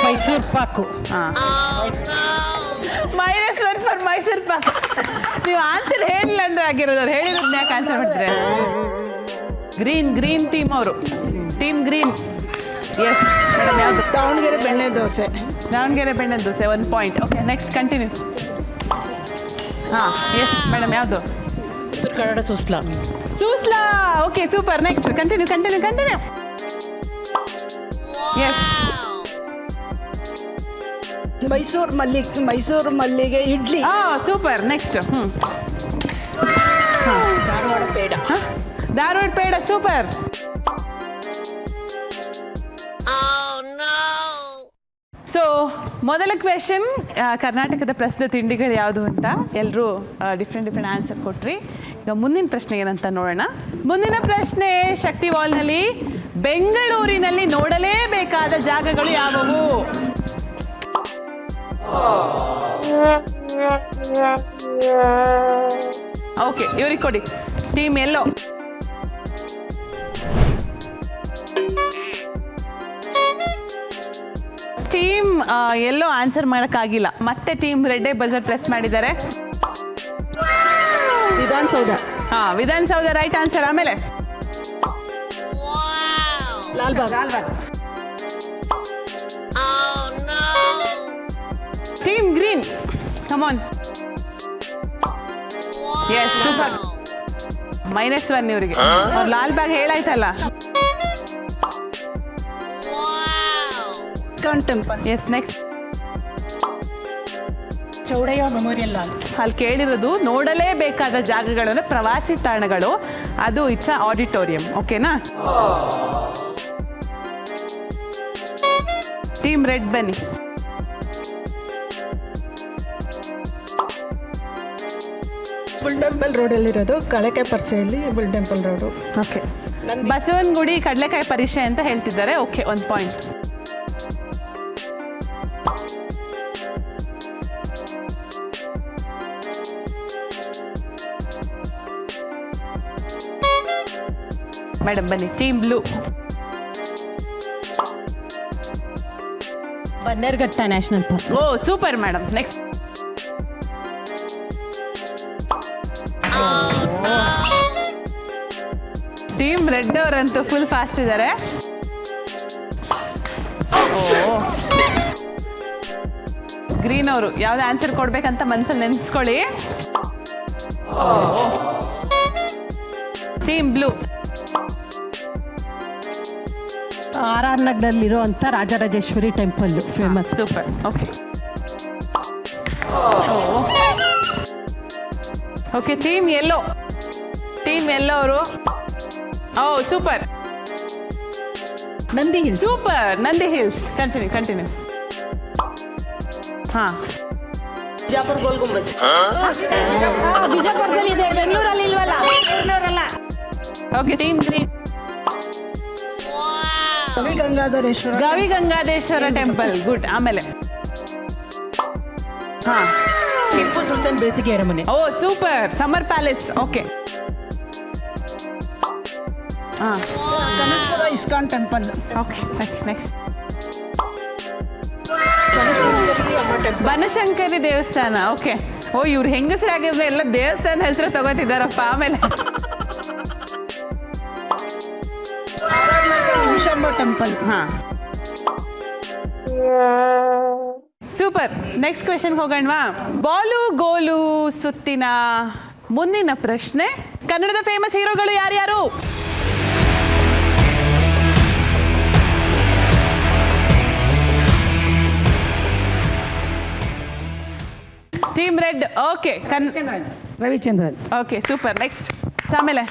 Mysore pak. -1 for Mysore pak. ನೀವು ಆನ್ಸರ್ ಹೇಳಿಲ್ಲ ಅಂದ್ರೆ ಆಗಿರೋದು, ಹೇಳಿರೋದನ್ನ ಯಾಕೆ ಆನ್ಸರ್ ಮಾಡ್ತೀರಾ? ಗ್ರೀನ್ ಟೀಮ್ ಅವರು, ಟೀಮ್ ಗ್ರೀನ್. ಎಸ್ ಮೇಡಮ್, ಯಾವುದು? Davangere benne dosa. Davangere benne dosa 1 point. Okay next continue. ಹಾಂ ಎಸ್ ಮೇಡಮ್, ಯಾವುದು? Uttara Kannada susla. Susla. Okay super. Next continue. Yes. Mysore mallige idli. Super. Next. Dharwad peda. Dharwad peda. Super. So ಮೊದಲ ಕ್ವೆಶನ್, ಕರ್ನಾಟಕದ ಪ್ರಸಿದ್ಧ ತಿಂಡಿಗಳು ಯಾವುದು ಅಂತ ಎಲ್ಲರೂ ಡಿಫ್ರೆಂಟ್ ಆನ್ಸರ್ ಕೊಟ್ರಿ. ಈಗ ಮುಂದಿನ ಪ್ರಶ್ನೆ ಏನಂತ ನೋಡೋಣ. ಮುಂದಿನ ಪ್ರಶ್ನೆ, ಶಕ್ತಿ ವಾಲ್ನಲ್ಲಿ ಬೆಂಗಳೂರಿನಲ್ಲಿ ನೋಡಲೇಬೇಕಾದ ಜಾಗಗಳು ಯಾವುವು? ಓಕೆ, ಇವ್ರಿಗೆ ಕೊಡಿ. Team yellow. Team yellow answer ಮಾಡೋಕ್ಕಾಗಿಲ್ಲ. ಮತ್ತೆ ಟೀಮ್ ರೆಡ್ಡೇ ಬಜರ್ ಪ್ರೆಸ್ ಮಾಡಿದ್ದಾರೆ. ವಿಧಾನಸೌಧ. Vidhana Soudha right answer. ಆಮೇಲೆ Lalbagh. Team green, come on. Yes super. -1 ಇವರಿಗೆ. ಲಾಲ್ಬಾಗ್ ಹೇಳಾಯ್ತಲ್ಲ. Temple. Yes next. Chowdaiah memorial. ಅಲ್ಲಿ ಕೇಳಿರೋದು ನೋಡಲೇಬೇಕಾದ ಜಾಗಗಳು ಅಂದರೆ ಪ್ರವಾಸಿ ತಾಣಗಳು. ಅದು ಇಟ್ಸ್ ಅ ಆಡಿಟೋರಿಯಂ. ಓಕೆನಾ? ಟೀಮ್ ರೆಡ್ ಬನ್ನಿ. ಬುಲ್ ಟೆಂಪಲ್ ರೋಡಲ್ಲಿರೋದು, ಕಳಕೆ ಪರ್ಸೆಯಲ್ಲಿ bull temple road. Okay. Basavanagudi Kadalekai Parishe ಅಂತ ಹೇಳ್ತಿದ್ದಾರೆ. Okay, 1 point. ಮೇಡಮ್ ಬನ್ನಿ. Team blue. Bannerghatta national park. Oh super madam. Next. Team red ಅವರಂತೂ ಫುಲ್ ಫಾಸ್ಟ್ ಇದ್ದಾರೆ. ಗ್ರೀನ್ ಅವರು ಯಾವ್ದು ಆನ್ಸರ್ ಕೊಡ್ಬೇಕಂತ ಮನ್ಸಲ್ಲಿ ನೆನೆಸ್ಕೊಳ್ಳಿ. Team blue. RR ನಗರದಲ್ಲಿರುವಂಥ Rajarajeshwari temple famous. Super. Okay okay. Team yellow ಅವರು. Oh super. Nandi hills. Super. Nandi hills. Continue. ಹಾಂ. ಬಿಜಾಪುರ ಗೋಲ್ ಗುಂಬಜ್. ಬಿಜಾಪುರದಲ್ಲಿ ಇದೆ, ಬೆಂಗಳೂರಲ್ಲಿ ಇಲ್ವಲ್ಲ. Okay. Team green. Gavi Gangadhareshwara temple. Good. ಆಮೇಲೆ ಹಾಂ, ಟಿಪ್ಪು ಸುಲ್ತಾನ್ ಬೇಸಿಗೆ ಅರಮನೆ. Oh super. Summer palace. Okay. ಹಾಂ, ISKCON temple. Okay. Next. Banashankari ದೇವಸ್ಥಾನ. ಓಕೆ. ಓ ಇವ್ರು ಹೆಂಗಸರಾಗಿದ್ರೆ ಎಲ್ಲ ದೇವಸ್ಥಾನ ಹೆಸರು ತಗೋತಿದ್ದಾರಪ್ಪ. ಆಮೇಲೆ ಟೆಂಪಲ್. ಹಾಂ ಸೂಪರ್. ನೆಕ್ಸ್ಟ್ ಕ್ವೆಶನ್ಗೆ ಹೋಗೋಣವಾ? ಬಾಲು ಗೋಲು ಸುತ್ತಿನ ಮುಂದಿನ ಪ್ರಶ್ನೆ, ಕನ್ನಡದ ಫೇಮಸ್ ಹೀರೋಗಳು ಯಾರ್ಯಾರು? Team red. Okay. Ravichandran. Okay super. Next. ಆಮೇಲೆ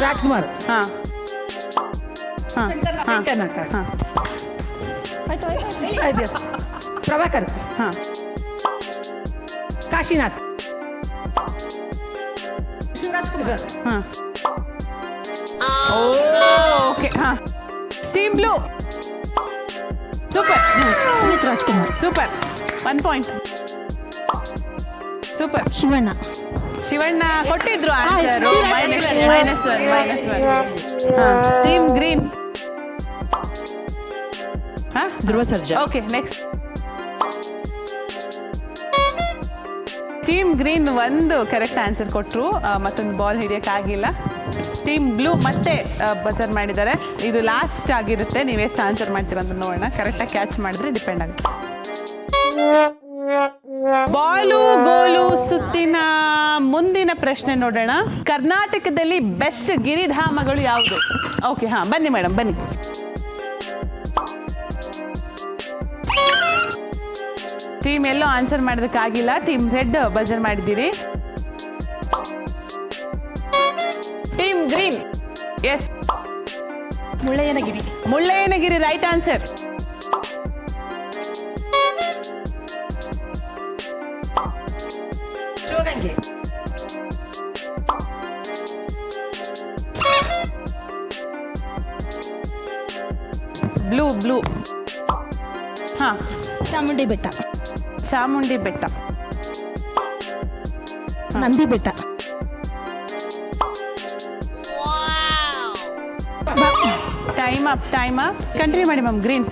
ರಾಜ್ಕುಮಾರ್. ಹಾಂ ಹಾಂ ಹಾಂ ಪ್ರಭಾಕರ್. ಹಾಂ ಕಾಶಿನಾಥ್. ಹಾಂ ಓಕೆ. ಹಾಂ. Team blue. Super. Puneeth Rajkumar. Super. 1 point. Super. Shivanna. Shivanna ಕೊಟ್ಟಿದ್ರು ಆನ್ಸರು. -1. Team green. ಹಾಂ Dhruva Sarja. Okay. Next. Team green ಒಂದು ಕರೆಕ್ಟ್ ಆನ್ಸರ್ ಕೊಟ್ಟರು, ಮತ್ತೊಂದು ಬಾಲ್ ಹಿಡಿಯೋಕ್ಕಾಗಿಲ್ಲ. ಟೀಮ್ ಬ್ಲೂ ಮತ್ತೆ ಬಜರ್ ಮಾಡಿದ್ದಾರೆ. ಇದು ಲಾಸ್ಟ್ ಆಗಿರುತ್ತೆ, ನೀವೆಷ್ಟು ಆನ್ಸರ್ ಮಾಡ್ತೀರ ಅಂತ ನೋಡೋಣ. ಕರೆಕ್ಟಾಗಿ ಕ್ಯಾಚ್ ಮಾಡಿದ್ರೆ ಡಿಪೆಂಡ್ ಆಗುತ್ತೆ. ಬಾಲು ಗೋಲು ಸುತ್ತಿನ ಮುಂದಿನ ಪ್ರಶ್ನೆ ನೋಡೋಣ. ಕರ್ನಾಟಕದಲ್ಲಿ ಬೆಸ್ಟ್ ಗಿರಿಧಾಮಗಳು ಯಾವುದು? ಓಕೆ, ಹಾಂ, ಬನ್ನಿ ಮೇಡಮ್, ಬನ್ನಿ. ಟೀಮ್ ಎಲ್ಲೋ ಆನ್ಸರ್ ಮಾಡೋದಕ್ಕಾಗಿಲ್ಲ. ಟೀಮ್ ರೆಡ್ ಬಜರ್ ಮಾಡಿದ್ದೀರಿ. Team green, yes, Mullayyanagiri. Mullayyanagiri right answer. Blue blue. ಹಾಂ, Chamundi Betta, Chamundi Betta, Nandi Betta, time up, time up. Continue ಮಾಡಿ ಮ್ಯಾಮ್. ಗ್ರೀನ್.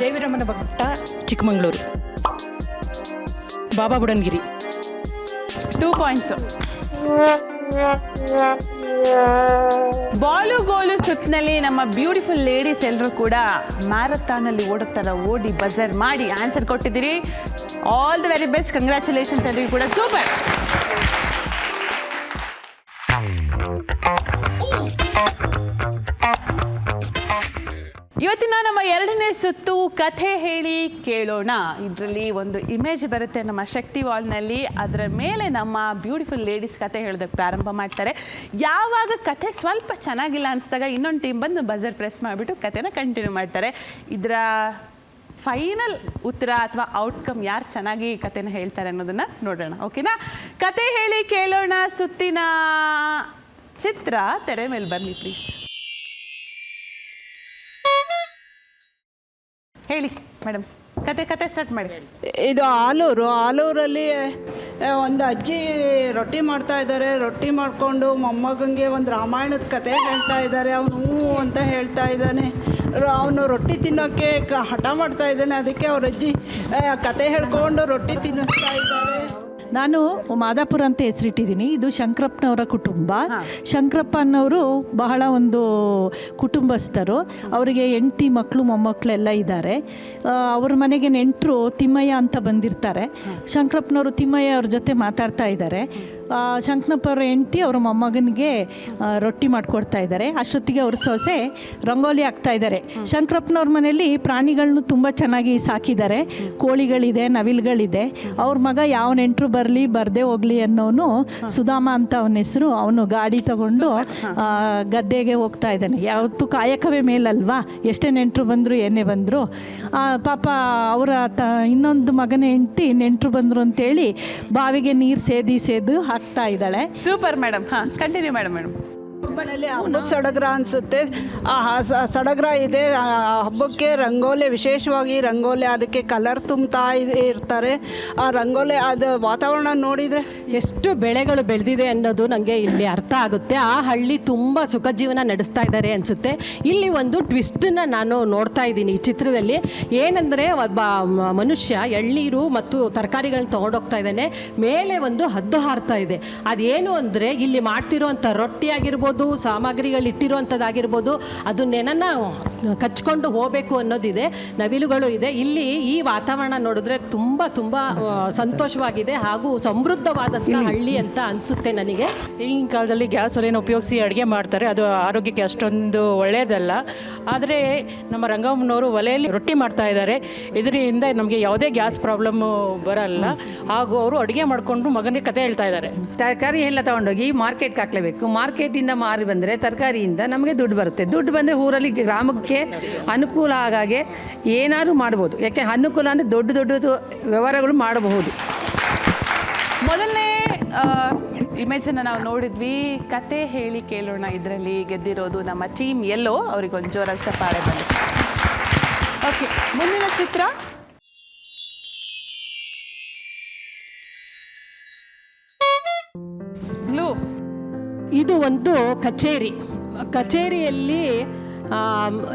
ದೇವಿರಮ್ಮನ ಬೆಟ್ಟ, Chikkamagaluru. Baba Budangiri. 2 points. Ball goal ಸುತ್ತಿನಲ್ಲಿ ನಮ್ಮ ಬ್ಯೂಟಿಫುಲ್ ಲೇಡೀಸ್ ಎಲ್ಲರೂ ಕೂಡ ಮ್ಯಾರಥಾನಲ್ಲಿ ಓಡುತ್ತರ ಓಡಿ ಬಜರ್ ಮಾಡಿ ಆನ್ಸರ್ ಕೊಟ್ಟಿದ್ದೀರಿ. All the very best, congratulations ಎಲ್ಲರಿಗೂ ಕೂಡ. ಸೂಪರ್. ಇವತ್ತಿನ ನಮ್ಮ 2ನೇ ಸುತ್ತು ಕಥೆ ಹೇಳಿ ಕೇಳೋಣ. ಇದರಲ್ಲಿ ಒಂದು ಇಮೇಜ್ ಬರುತ್ತೆ ನಮ್ಮ ಶಕ್ತಿ ವಾಲ್ನಲ್ಲಿ. ಅದರ ಮೇಲೆ ನಮ್ಮ ಬ್ಯೂಟಿಫುಲ್ ಲೇಡೀಸ್ ಕತೆ ಹೇಳೋದಕ್ಕೆ ಪ್ರಾರಂಭ ಮಾಡ್ತಾರೆ. ಯಾವಾಗ ಕಥೆ ಸ್ವಲ್ಪ ಚೆನ್ನಾಗಿಲ್ಲ ಅನಿಸಿದಾಗ ಇನ್ನೊಂದು ಟೀಮ್ ಬಂದು ಬಜರ್ ಪ್ರೆಸ್ ಮಾಡಿಬಿಟ್ಟು ಕಥೆನ ಕಂಟಿನ್ಯೂ ಮಾಡ್ತಾರೆ. ಇದರ ಫೈನಲ್ ಉತ್ತರ ಅಥವಾ ಔಟ್ಕಮ್ ಯಾರು ಚೆನ್ನಾಗಿ ಕಥೆನ ಹೇಳ್ತಾರೆ ಅನ್ನೋದನ್ನು ನೋಡೋಣ. ಓಕೆನಾ? ಕತೆ ಹೇಳಿ ಕೇಳೋಣ ಸುತ್ತಿನ ಚಿತ್ರ ತೆರೆ ಮೇಲೆ ಬನ್ನಿ ಪ್ಲೀಸ್. ಹೇಳಿ ಮೇಡಮ್, ಕತೆ ಸ್ಟಾರ್ಟ್ ಮಾಡಿ. ಇದು ಆಲೂರಲ್ಲಿ ಒಂದು ಅಜ್ಜಿ ರೊಟ್ಟಿ ಮಾಡ್ತಾ ಇದ್ದಾರೆ. ರೊಟ್ಟಿ ಮಾಡಿಕೊಂಡು ಮೊಮ್ಮಗಂಗೆ ಒಂದು ರಾಮಾಯಣದ ಕತೆ ಹೇಳ್ತಾ ಇದ್ದಾರೆ. ಅವನು ಹ್ಞೂ ಅಂತ ಹೇಳ್ತಾ ಇದ್ದಾನೆ. ಅವನು ರೊಟ್ಟಿ ತಿನ್ನೋಕ್ಕೆ ಹಠ ಮಾಡ್ತಾ ಇದ್ದಾನೆ. ಅದಕ್ಕೆ ಅವ್ರ ಅಜ್ಜಿ ಕತೆ ಹೇಳ್ಕೊಂಡು ರೊಟ್ಟಿ ತಿನ್ನಿಸ್ತಾ ಇದ್ದಾರೆ. ನಾನು ಮಾದಾಪುರ ಅಂತ ಹೆಸರಿಟ್ಟಿದ್ದೀನಿ. ಇದು ಶಂಕರಪ್ಪನವರ ಕುಟುಂಬ. ಶಂಕರಪ್ಪ ಅನ್ನೋರು ಬಹಳ ಒಂದು ಕುಟುಂಬಸ್ಥರು. ಅವರಿಗೆ ಹೆಂಡತಿ ಮಕ್ಕಳು ಮೊಮ್ಮಕ್ಕಳೆಲ್ಲ ಇದ್ದಾರೆ. ಅವ್ರ ಮನೆಗೆ ನೆಂಟರು ತಿಮ್ಮಯ್ಯ ಅಂತ ಬಂದಿರ್ತಾರೆ. ಶಂಕರಪ್ಪನವರು ತಿಮ್ಮಯ್ಯ ಅವ್ರ ಜೊತೆ ಮಾತಾಡ್ತಾ ಇದ್ದಾರೆ. ಶಂಕರಪ್ಪ ಅವ್ರ ಹೆಂಡತಿ ಅವ್ರ ಮೊಮ್ಮಗನಿಗೆ ರೊಟ್ಟಿ ಮಾಡಿಕೊಡ್ತಾ ಇದ್ದಾರೆ. ಅಷ್ಟೊತ್ತಿಗೆ ಅವ್ರ ಸೊಸೆ ರಂಗೋಲಿ ಹಾಕ್ತಾ ಇದ್ದಾರೆ. ಶಂಕರಪ್ಪನವ್ರ ಮನೆಯಲ್ಲಿ ಪ್ರಾಣಿಗಳನ್ನೂ ತುಂಬ ಚೆನ್ನಾಗಿ ಸಾಕಿದ್ದಾರೆ. ಕೋಳಿಗಳಿದೆ, ನವಿಲುಗಳಿದೆ. ಅವ್ರ ಮಗ ಯಾವ ನೆಂಟರು ಬರಲಿ ಬರದೇ ಹೋಗಲಿ ಅನ್ನೋನು ಸುಧಾಮ ಅಂತ ಅವನ ಹೆಸರು. ಅವನು ಗಾಡಿ ತಗೊಂಡು ಗದ್ದೆಗೆ ಹೋಗ್ತಾ ಇದ್ದಾನೆ. ಯಾವತ್ತೂ ಕಾಯಕವೇ ಮೇಲಲ್ವಾ, ಎಷ್ಟೇ ನೆಂಟರು ಬಂದರು ಏನೇ ಬಂದರು. ಪಾಪ ಅವರ ಇನ್ನೊಂದು ಮಗನ ಹೆಂಡತಿ ನೆಂಟರು ಬಂದರು ಅಂತೇಳಿ ಬಾವಿಗೆ ನೀರು ಸೇದು ಹಾಕ್ತಾ ಇದ್ದಾಳೆ. Super madam. ಹಾಂ, ಕಂಟಿನ್ಯೂ ಮೇಡಮ್. ಹಬ್ಬದಲ್ಲಿ ಹಬ್ಬದ ಸಡಗರ ಅನಿಸುತ್ತೆ. ಸಡಗರ ಇದೆ. ಹಬ್ಬಕ್ಕೆ ರಂಗೋಲಿ, ವಿಶೇಷವಾಗಿ ರಂಗೋಲಿ, ಅದಕ್ಕೆ ಕಲರ್ ತುಂಬ್ತಾ ಇರ್ತಾರೆ. ಆ ರಂಗೋಲಿ ಅದು ವಾತಾವರಣ ನೋಡಿದರೆ ಎಷ್ಟು ಬೆಳೆಗಳು ಬೆಳೆದಿದೆ ಅನ್ನೋದು ನನಗೆ ಇಲ್ಲಿ ಅರ್ಥ ಆಗುತ್ತೆ. ಆ ಹಳ್ಳಿ ತುಂಬ ಸುಖ ಜೀವನ ನಡೆಸ್ತಾ ಇದ್ದಾರೆ ಅನಿಸುತ್ತೆ. ಇಲ್ಲಿ ಒಂದು ಟ್ವಿಸ್ಟನ್ನು ನಾನು ನೋಡ್ತಾ ಇದ್ದೀನಿ ಈ ಚಿತ್ರದಲ್ಲಿ. ಏನಂದರೆ ಒಬ್ಬ ಮನುಷ್ಯ ಎಳ್ನೀರು ಮತ್ತು ತರಕಾರಿಗಳನ್ನ ತೊಗೊಂಡೋಗ್ತಾ ಇದ್ದಾನೆ. ಮೇಲೆ ಒಂದು ಹದ್ದು ಹಾರ್ತಾ ಇದೆ. ಅದೇನು ಅಂದರೆ ಇಲ್ಲಿ ಮಾಡ್ತಿರೋಂಥ ರೊಟ್ಟಿ ಆಗಿರ್ಬೋದು, ಸಾಮಗ್ರಿಗಳು ಇಟ್ಟಿರುವಂಥದ್ದಾಗಿರ್ಬೋದು, ಅದನ್ನೇನನ್ನ ಕಚ್ಕೊಂಡು ಹೋಗಬೇಕು ಅನ್ನೋದಿದೆ. ನವಿಲುಗಳು ಇದೆ. ಇಲ್ಲಿ ಈ ವಾತಾವರಣ ನೋಡಿದ್ರೆ ತುಂಬ ತುಂಬ ಸಂತೋಷವಾಗಿದೆ ಹಾಗೂ ಸಮೃದ್ಧವಾದಂಥ ಹಳ್ಳಿ ಅಂತ ಅನಿಸುತ್ತೆ ನನಗೆ. ಈಗಿನ ಕಾಲದಲ್ಲಿ ಗ್ಯಾಸ್ ಒಲೆಯನ್ನು ಉಪಯೋಗಿಸಿ ಅಡುಗೆ ಮಾಡ್ತಾರೆ. ಅದು ಆರೋಗ್ಯಕ್ಕೆ ಅಷ್ಟೊಂದು ಒಳ್ಳೆಯದಲ್ಲ. ಆದರೆ ನಮ್ಮ ರಂಗಮ್ಮನವರು ಒಲೆಯಲ್ಲಿ ರೊಟ್ಟಿ ಮಾಡ್ತಾ ಇದ್ದಾರೆ. ಇದರಿಂದ ನಮಗೆ ಯಾವುದೇ ಗ್ಯಾಸ್ ಪ್ರಾಬ್ಲಮ್ಮು ಬರಲ್ಲ. ಹಾಗೂ ಅವರು ಅಡುಗೆ ಮಾಡಿಕೊಂಡು ಮಗನಿಗೆ ಕತೆ ಹೇಳ್ತಾ ಇದ್ದಾರೆ. ತರಕಾರಿ ಎಲ್ಲ ತೊಗೊಂಡೋಗಿ ಮಾರ್ಕೆಟ್ಗೆ ಹಾಕಲೇಬೇಕು. ಮಾರ್ಕೆಟಿಂದ ಮಾರಿ ಬಂದರೆ ತರಕಾರಿಯಿಂದ ನಮಗೆ ದುಡ್ಡು ಬರುತ್ತೆ. ದುಡ್ಡು ಬಂದರೆ ಊರಲ್ಲಿ ಗ್ರಾಮಕ್ಕೆ ಅನುಕೂಲ ಆಗಾಗೆ ಏನಾದರೂ ಮಾಡ್ಬೋದು. ಯಾಕೆ ಅನುಕೂಲ ಅಂದರೆ ದೊಡ್ಡ ವ್ಯವಹಾರಗಳು ಮಾಡಬಹುದು. ಮೊದಲನೇ ಇಮೇಜನ್ನು ನಾವು ನೋಡಿದ್ವಿ. ಕತೆ ಹೇಳಿ ಕೇಳೋಣ ಇದರಲ್ಲಿ ಗೆದ್ದಿರೋದು ನಮ್ಮ ಟೀಮ್ ಎಲ್ಲೋ. ಅವ್ರಿಗೊಂದು ಜೋರಾಗಿ ಚಪ್ಪಾಳೆ ಬಂದು. ಓಕೆ, ಮುಂದಿನ ಚಿತ್ರ. ಬ್ಲೂ. ಇದು ಒಂದು ಕಚೇರಿಯಲ್ಲಿ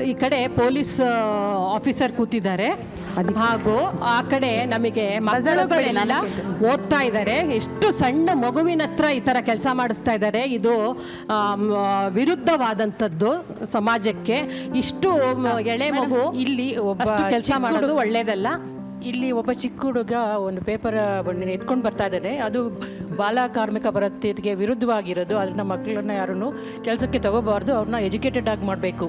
ಈ ಕಡೆ ಪೊಲೀಸ್ ಆಫೀಸರ್ ಕೂತಿದ್ದಾರೆ. ಹಾಗೂ ಆ ಕಡೆ ನಮಗೆ ಮಕ್ಕಳುಗಳೆಲ್ಲ ಓದ್ತಾ ಇದ್ದಾರೆ. ಎಷ್ಟು ಸಣ್ಣ ಮಗುವಿನ ಹತ್ರ ಈ ಥರ ಕೆಲಸ ಮಾಡಿಸ್ತಾ ಇದ್ದಾರೆ. ಇದು ವಿರುದ್ಧವಾದಂಥದ್ದು ಸಮಾಜಕ್ಕೆ. ಇಷ್ಟು ಎಳೆ ಮಗು ಇಲ್ಲಿ ಅಷ್ಟು ಕೆಲಸ ಮಾಡೋದು ಒಳ್ಳೇದಲ್ಲ. ಇಲ್ಲಿ ಒಬ್ಬ ಚಿಕ್ಕ ಹುಡುಗ ಒಂದು ಪೇಪರ್ ಎತ್ಕೊಂಡು ಬರ್ತಾ ಇದ್ದಾನೆ. ಅದು ಬಾಲ ಕಾರ್ಮಿಕ ಪದ್ಧತಿಗೆ ವಿರುದ್ಧವಾಗಿರೋದು. ಅದನ್ನ ಮಕ್ಕಳನ್ನ ಯಾರನ್ನು ಕೆಲಸಕ್ಕೆ ತಗೋಬಾರ್ದು, ಅವ್ರನ್ನ ಎಜುಕೇಟೆಡ್ ಆಗಿ ಮಾಡಬೇಕು.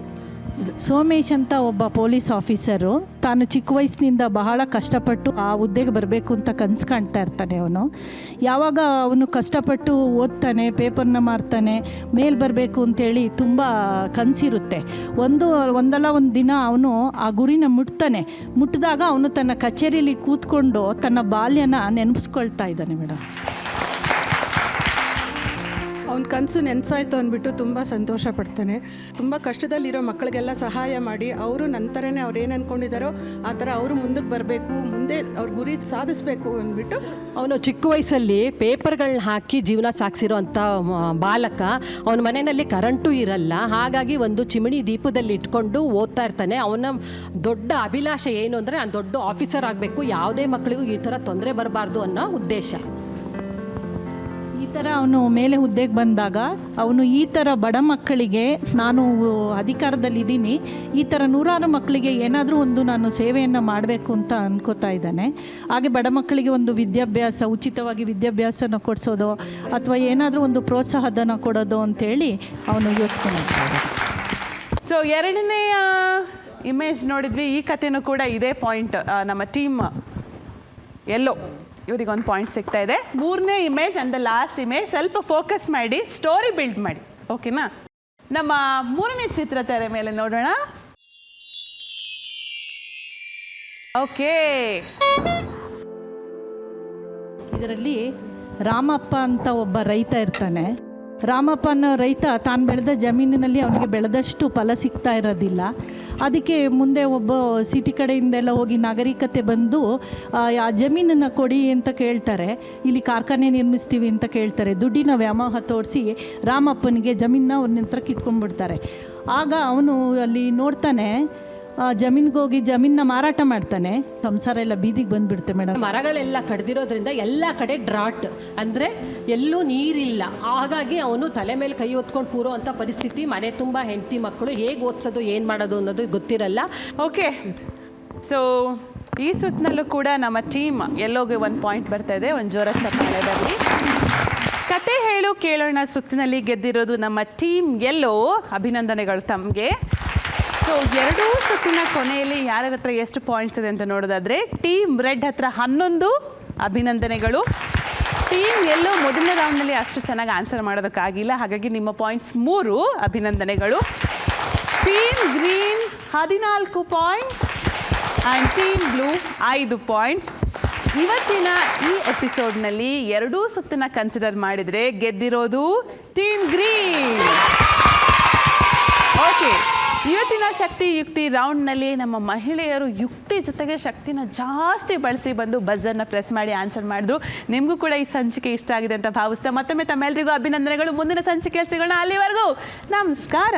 ಸೋಮೇಶ್ ಅಂತ ಒಬ್ಬ ಪೊಲೀಸ್ ಆಫೀಸರು ತಾನು ಚಿಕ್ಕ ವಯಸ್ಸಿನಿಂದ ಬಹಳ ಕಷ್ಟಪಟ್ಟು ಆ ಹುದ್ದೆಗೆ ಬರಬೇಕು ಅಂತ ಕನಸು ಕಾಣ್ತಾ ಇರ್ತಾನೆ. ಯಾವಾಗ ಅವನು ಕಷ್ಟಪಟ್ಟು ಓದ್ತಾನೆ, ಪೇಪರ್ನ ಮಾರ್ತಾನೆ, ಮೇಲೆ ಬರಬೇಕು ಅಂತೇಳಿ ತುಂಬ ಕನಸಿರುತ್ತೆ. ಒಂದಲ್ಲ ಒಂದು ದಿನ ಅವನು ಆ ಗುರಿನ ಮುಟ್ಟಿದಾಗ ಅವನು ತನ್ನ ಕಚೇರಿಯಲ್ಲಿ ಕೂತ್ಕೊಂಡು ತನ್ನ ಬಾಲ್ಯನ ನೆನಪಿಸ್ಕೊಳ್ತಾ ಇದ್ದಾನೆ ಮೇಡಮ್. ಅವ್ನ ಕನಸು ನೆನೆಸಾಯ್ತು ಅಂದ್ಬಿಟ್ಟು ತುಂಬ ಸಂತೋಷ ಪಡ್ತಾನೆ. ತುಂಬ ಕಷ್ಟದಲ್ಲಿರೋ ಮಕ್ಕಳಿಗೆಲ್ಲ ಸಹಾಯ ಮಾಡಿ ಅವರು ನಂತರನೇ ಅವ್ರು ಏನು ಅಂದ್ಕೊಂಡಿದ್ದಾರೋ ಆ ಥರ ಅವರು ಮುಂದಕ್ಕೆ ಬರಬೇಕು, ಮುಂದೆ ಅವ್ರ ಗುರಿ ಸಾಧಿಸಬೇಕು ಅಂದ್ಬಿಟ್ಟು ಅವನು ಚಿಕ್ಕ ವಯಸ್ಸಲ್ಲಿ ಪೇಪರ್ಗಳನ್ನ ಹಾಕಿ ಜೀವನ ಸಾಗಿಸಿರೋ ಅಂಥ ಬಾಲಕ. ಅವನ ಮನೆಯಲ್ಲಿ ಕರೆಂಟು ಇರಲ್ಲ, ಹಾಗಾಗಿ ಒಂದು ಚಿಮಣಿ ದೀಪದಲ್ಲಿ ಇಟ್ಕೊಂಡು ಓದ್ತಾ ಇರ್ತಾನೆ. ಅವನ ದೊಡ್ಡ ಅಭಿಲಾಷೆ ಏನು ಅಂದರೆ ನಾನು ದೊಡ್ಡ ಆಫೀಸರ್ ಆಗಬೇಕು, ಯಾವುದೇ ಮಕ್ಕಳಿಗೂ ಈ ಥರ ತೊಂದರೆ ಬರಬಾರ್ದು ಅನ್ನೋ ಉದ್ದೇಶ. ಈ ಥರ ಅವನು ಮೇಲೆ ಹುದ್ದೆಗೆ ಬಂದಾಗ ಅವನು ಈ ಥರ ಬಡ ಮಕ್ಕಳಿಗೆ ನಾನು ಅಧಿಕಾರದಲ್ಲಿದ್ದೀನಿ, ಈ ಥರ ನೂರಾರು ಮಕ್ಕಳಿಗೆ ಏನಾದರೂ ಒಂದು ನಾನು ಸೇವೆಯನ್ನು ಮಾಡಬೇಕು ಅಂತ ಅನ್ಕೋತಾ ಇದ್ದಾನೆ. ಹಾಗೆ ಬಡ ಮಕ್ಕಳಿಗೆ ಒಂದು ವಿದ್ಯಾಭ್ಯಾಸ, ಉಚಿತವಾಗಿ ವಿದ್ಯಾಭ್ಯಾಸನ ಕೊಡಿಸೋದು ಅಥವಾ ಏನಾದರೂ ಒಂದು ಪ್ರೋತ್ಸಾಹಧನ ಕೊಡೋದು ಅಂತೇಳಿ ಅವನು ಯೋಚನೆ ಮಾಡ್ತಾನೆ. ಸೊ ಎರಡನೆಯ ಇಮೇಜ್ ನೋಡಿದ್ವಿ. ಈ ಕಥೆನೂ ಕೂಡ ಇದೇ ಪಾಯಿಂಟ್. ನಮ್ಮ ಟೀಮ್ ಎಲ್ಲೋ ಇವರಿಗೊಂದು ಪಾಯಿಂಟ್ ಸಿಗ್ತಾ ಇದೆ. ಮೂರನೇ image and the last image ಸ್ವಲ್ಪ ಫೋಕಸ್ ಮಾಡಿ ಸ್ಟೋರಿ ಬಿಲ್ಡ್ ಮಾಡಿ, ಓಕೆನಾ? ನಮ್ಮ ಮೂರನೇ ಚಿತ್ರ ತೆರೆ ಮೇಲೆ ನೋಡೋಣ. ಓಕೆ, ಇದರಲ್ಲಿ ರಾಮಪ್ಪ ಅಂತ ಒಬ್ಬ ರೈತ ಇರ್ತಾನೆ. ರಾಮಪ್ಪನ ರೈತ ತಾನು ಬೆಳೆದ ಜಮೀನಿನಲ್ಲಿ ಅವನಿಗೆ ಬೆಳೆದಷ್ಟು ಫಲ ಸಿಗ್ತಾ ಇರೋದಿಲ್ಲ. ಅದಕ್ಕೆ ಮುಂದೆ ಒಬ್ಬ ಸಿಟಿ ಕಡೆಯಿಂದೆಲ್ಲ ಹೋಗಿ ನಾಗರಿಕತೆ ಬಂದು ಆ ಜಮೀನನ್ನು ಕೊಡಿ ಅಂತ ಕೇಳ್ತಾರೆ. ಇಲ್ಲಿ ಕಾರ್ಖಾನೆ ನಿರ್ಮಿಸ್ತೀವಿ ಅಂತ ಕೇಳ್ತಾರೆ. ದುಡ್ಡಿನ ವ್ಯಾಮೋಹ ತೋರಿಸಿ ರಾಮಪ್ಪನಿಗೆ ಜಮೀನನ್ನ ಅವ್ರ ಹತ್ರ ಕಿತ್ಕೊಂಡ್ಬಿಡ್ತಾರೆ. ಆಗ ಅವನು ಅಲ್ಲಿ ನೋಡ್ತಾನೆ, ಜಮೀನಿಗೆ ಹೋಗಿ ಜಮೀನನ್ನ ಮಾರಾಟ ಮಾಡ್ತಾನೆ. ಸಂಸಾರ ಎಲ್ಲ ಬೀದಿಗೆ ಬಂದುಬಿಡುತ್ತೆ ಮೇಡಮ್. ಮರಗಳೆಲ್ಲ ಕಡ್ದಿರೋದ್ರಿಂದ ಎಲ್ಲ ಕಡೆ ಡ್ರಾಟ್, ಅಂದರೆ ಎಲ್ಲೂ ನೀರಿಲ್ಲ. ಹಾಗಾಗಿ ಅವನು ತಲೆ ಮೇಲೆ ಕೈ ಹೊತ್ಕೊಂಡು ಕೂರೋ ಅಂಥ ಪರಿಸ್ಥಿತಿ. ಮನೆ ತುಂಬ ಹೆಂಡತಿ ಮಕ್ಕಳು, ಹೇಗೆ ಓದಿಸೋದು ಏನು ಮಾಡೋದು ಅನ್ನೋದು ಗೊತ್ತಿರಲ್ಲ. ಓಕೆ, ಸೊ ಈ ಸುತ್ತಿನಲ್ಲೂ ಕೂಡ ನಮ್ಮ ಟೀಮ್ ಎಲ್ಲೋಗೆ ಒಂದು ಪಾಯಿಂಟ್ ಬರ್ತಾ ಇದೆ. ಒಂದು ಜೋರ ಚಪ್ಪಾಳೆ ಬರಲಿ. ಕತೆ ಹೇಳು ಕೇಳೋಣ ಸುತ್ತಿನಲ್ಲಿ ಗೆದ್ದಿರೋದು ನಮ್ಮ ಟೀಮ್ ಎಲ್ಲೋ. ಅಭಿನಂದನೆಗಳು ತಮಗೆ. ಸೊ ಎರಡೂ ಸುತ್ತಿನ ಕೊನೆಯಲ್ಲಿ ಯಾರ್ಯಾರ ಹತ್ರ ಎಷ್ಟು ಪಾಯಿಂಟ್ಸ್ ಇದೆ ಅಂತ ನೋಡೋದಾದರೆ ಟೀಮ್ ರೆಡ್ ಹತ್ರ 11 ಅಭಿನಂದನೆಗಳು. ಟೀಮ್ ಎಲ್ಲೋ ಮೊದಲನೇ ರೌಂಡ್ನಲ್ಲಿ ಅಷ್ಟು ಚೆನ್ನಾಗಿ ಆನ್ಸರ್ ಮಾಡೋದಕ್ಕಾಗಿಲ್ಲ, ಹಾಗಾಗಿ ನಿಮ್ಮ ಪಾಯಿಂಟ್ಸ್ 3 ಅಭಿನಂದನೆಗಳು. Team green 14 points and team blue 5 points. ಇವತ್ತಿನ ಈ ಎಪಿಸೋಡ್ನಲ್ಲಿ ಎರಡೂ ಸುತ್ತನ್ನ ಕನ್ಸಿಡರ್ ಮಾಡಿದರೆ ಗೆದ್ದಿರೋದು ಟೀಮ್ ಗ್ರೀನ್. ಓಕೆ, ಇವತ್ತಿನ ಶಕ್ತಿ ಯುಕ್ತಿ ರೌಂಡ್ನಲ್ಲಿ ನಮ್ಮ ಮಹಿಳೆಯರು ಯುಕ್ತಿ ಜೊತೆಗೆ ಶಕ್ತಿನ ಜಾಸ್ತಿ ಬಳಸಿ ಬಂದು ಬಜರ್ನ ಪ್ರೆಸ್ ಮಾಡಿ ಆನ್ಸರ್ ಮಾಡಿದ್ರು. ನಿಮಗೂ ಕೂಡ ಈ ಸಂಚಿಕೆ ಇಷ್ಟ ಆಗಿದೆ ಅಂತ ಭಾವಿಸ್ತಾ ಮತ್ತೊಮ್ಮೆ ತಮ್ಮೆಲ್ಲರಿಗೂ ಅಭಿನಂದನೆಗಳು. ಮುಂದಿನ ಸಂಚಿಕೆಯಲ್ಲಿ ಸಿಗೋಣ. ಅಲ್ಲಿವರೆಗೂ ನಮಸ್ಕಾರ.